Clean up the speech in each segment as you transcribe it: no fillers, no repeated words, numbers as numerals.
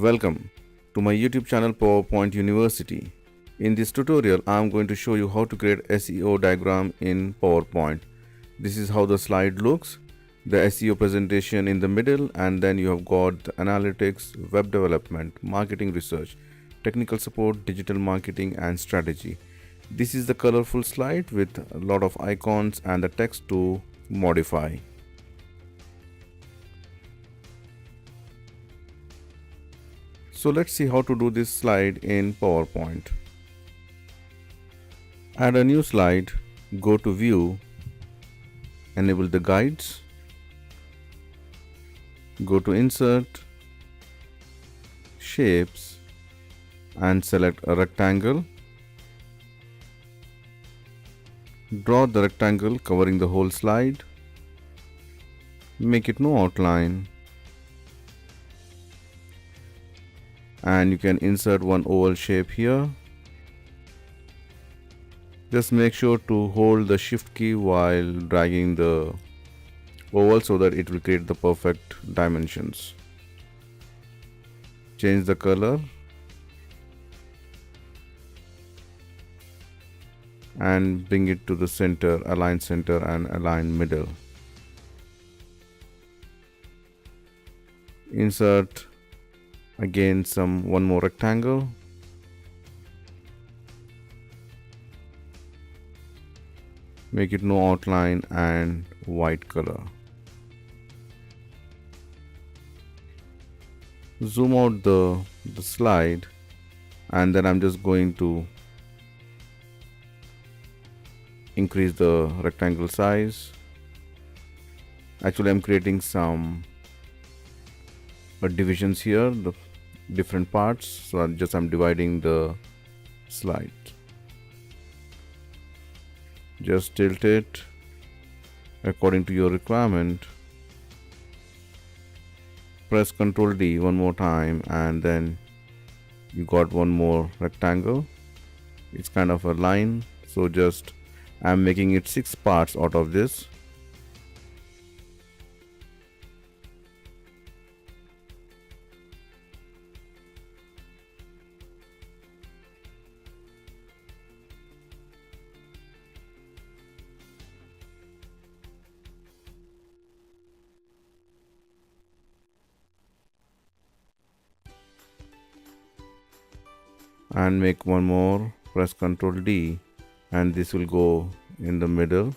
Welcome to my YouTube channel PowerPoint University. In this tutorial, I am going to show you how to create SEO diagram in PowerPoint. This is how the slide looks. The SEO presentation in the middle, and then you have got the analytics, web development, marketing research, technical support, digital marketing and strategy. This is the colorful slide with a lot of icons and the text to modify. So let's see how to do this slide in PowerPoint. Add a new slide, go to View, enable the guides, go to Insert, Shapes and select a rectangle. Draw the rectangle covering the whole slide. Make it no outline. And you can insert one oval shape here. Just make sure to hold the shift key while dragging the oval so that it will create the perfect dimensions. Change the color and bring it to the center, align center and align middle. Insert again one more rectangle. Make it no outline and white color. Zoom out the slide, and then I'm just going to increase the rectangle size. Actually, I'm creating some divisions here, the different parts, so I'm dividing the slide. Just tilt it according to your requirement. Press Ctrl D one more time, and then you got one more rectangle. It's kind of a line, so I'm making it 6 parts out of this. And make one more, press Ctrl D, and this will go in the middle.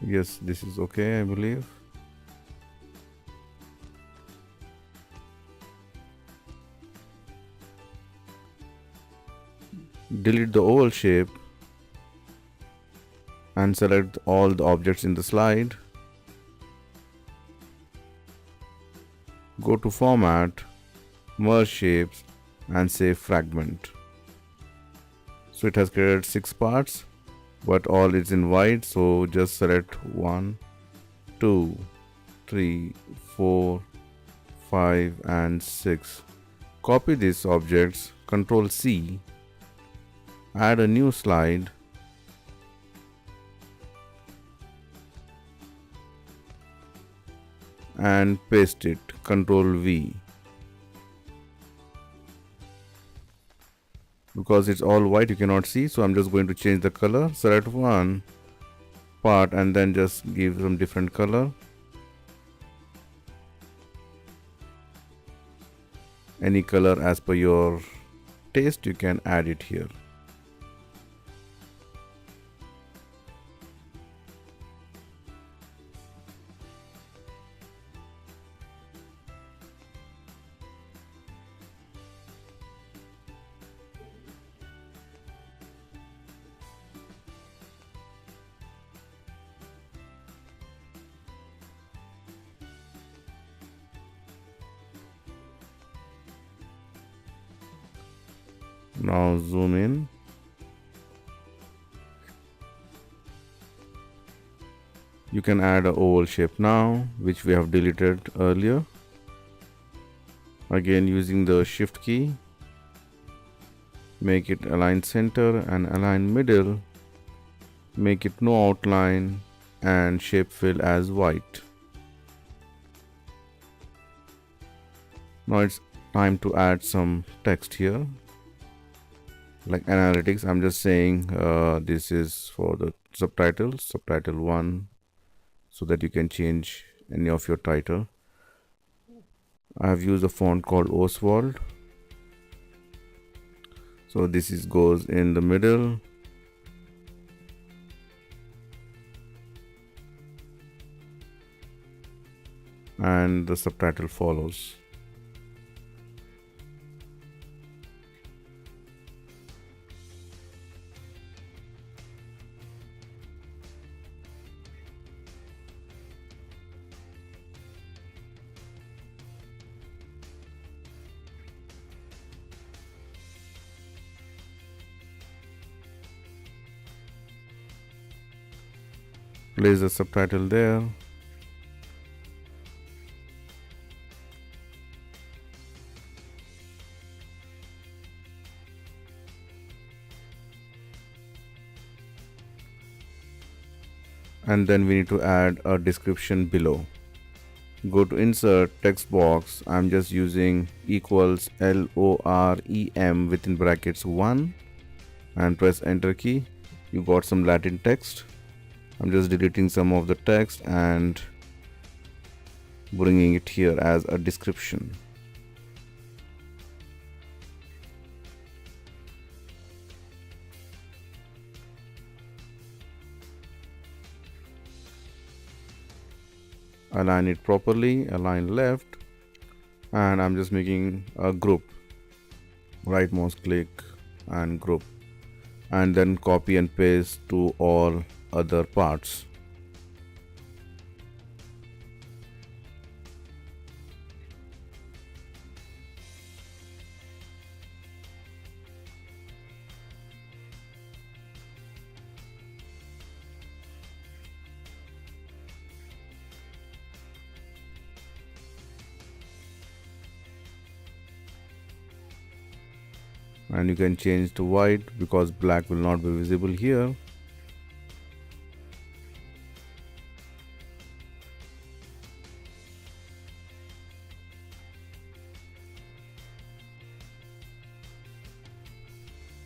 Yes, this is okay, I believe. Delete the oval shape and select all the objects in the slide. Go to Format, Merge Shapes and say Fragment. So it has created 6 parts, but all is in white, so just select 1, 2, 3, 4, 5 and 6. Copy these objects, Ctrl C, add a new slide, and paste it, Ctrl V. Because it's all white, you cannot see, so I'm just going to change the color. Select one part and then just give some different color. Any color as per your taste, you can add it here. Now zoom in. You can add an oval shape now, which we have deleted earlier. Again, using the shift key, make it align center and align middle, make it no outline, and shape fill as white. Now it's time to add some text here, like analytics. I'm just saying this is for the subtitles, subtitle 1, so that you can change any of your title. I have used a font called Oswald. So this goes in the middle. And the subtitle follows. Place the subtitle there. And then we need to add a description below. Go to insert text box. I'm just using equals LOREM within brackets 1 and press enter key. You got some Latin text. I'm just deleting some of the text and bringing it here as a description. Align it properly, align left, and I'm just making a group. Right mouse click and group, and then copy and paste to all other parts. And you can change to white because black will not be visible here.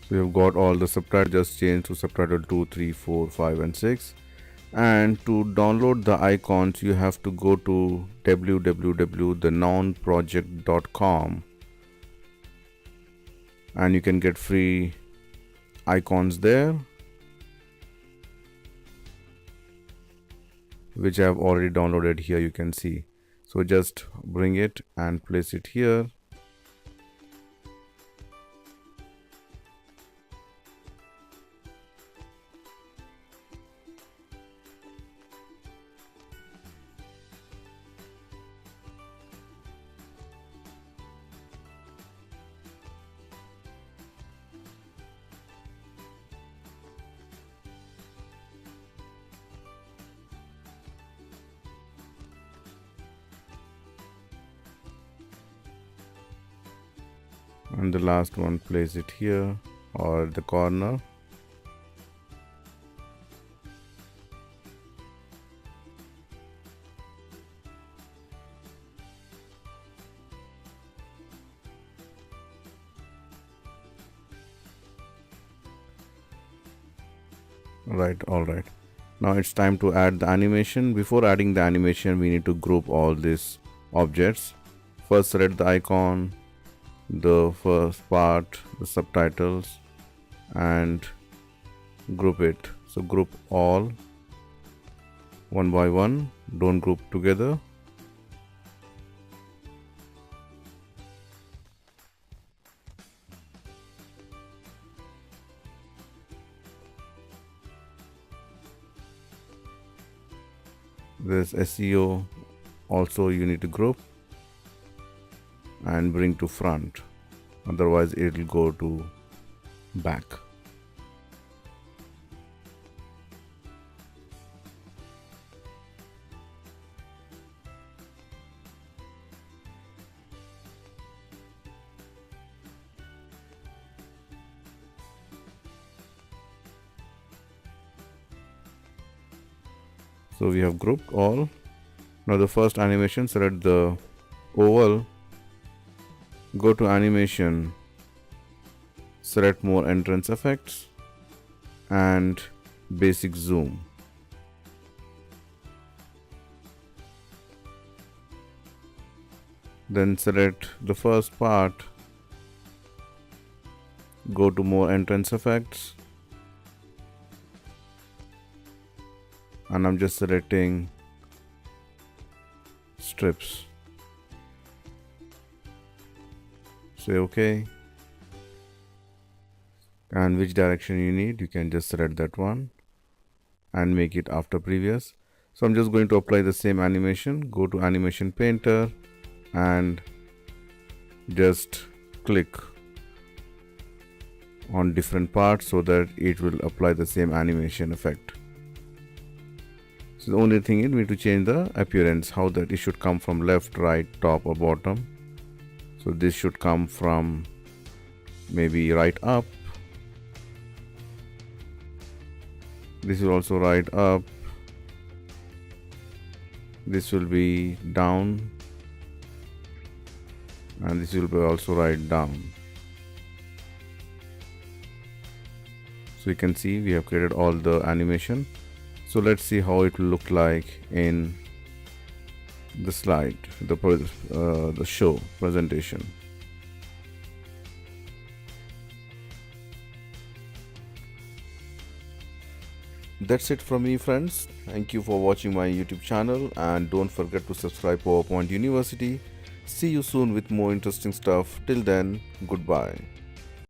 So you've got all the subtitles. Just change to subtitle 2, 3, 4, 5 and 6. And to download the icons you have to go to www.thenownproject.com, and you can get free icons there, which I have already downloaded here, you can see. So just bring it and place it here. And the last one, place it here or at the corner. All right, now it's time to add the animation. Before adding the animation, we need to group all these objects. First, select the icon, the first part, the subtitles, and group it. So group all one by one, don't group together. This SEO also you need to group and bring to front, otherwise it will go to back. So we have grouped all. Now the first animation, select the oval, go to animation, select more entrance effects and basic zoom. Then select the first part, go to more entrance effects, and I'm just selecting strips. Say OK, and which direction you need, you can just select that one and make it after previous. So I'm just going to apply the same animation. Go to animation painter and just click on different parts so that it will apply the same animation effect. So the only thing is we need to change the appearance, how that it should come from left, right, top or bottom. So this should come from maybe right up. This is also right up. This will be down. And this will be also right down. So you can see we have created all the animation. So let's see how it will look like in the slide, the show presentation. That's it from me, friends. Thank you for watching my YouTube channel, and don't forget to subscribe PowerPoint University. See you soon with more interesting stuff. Till then, goodbye.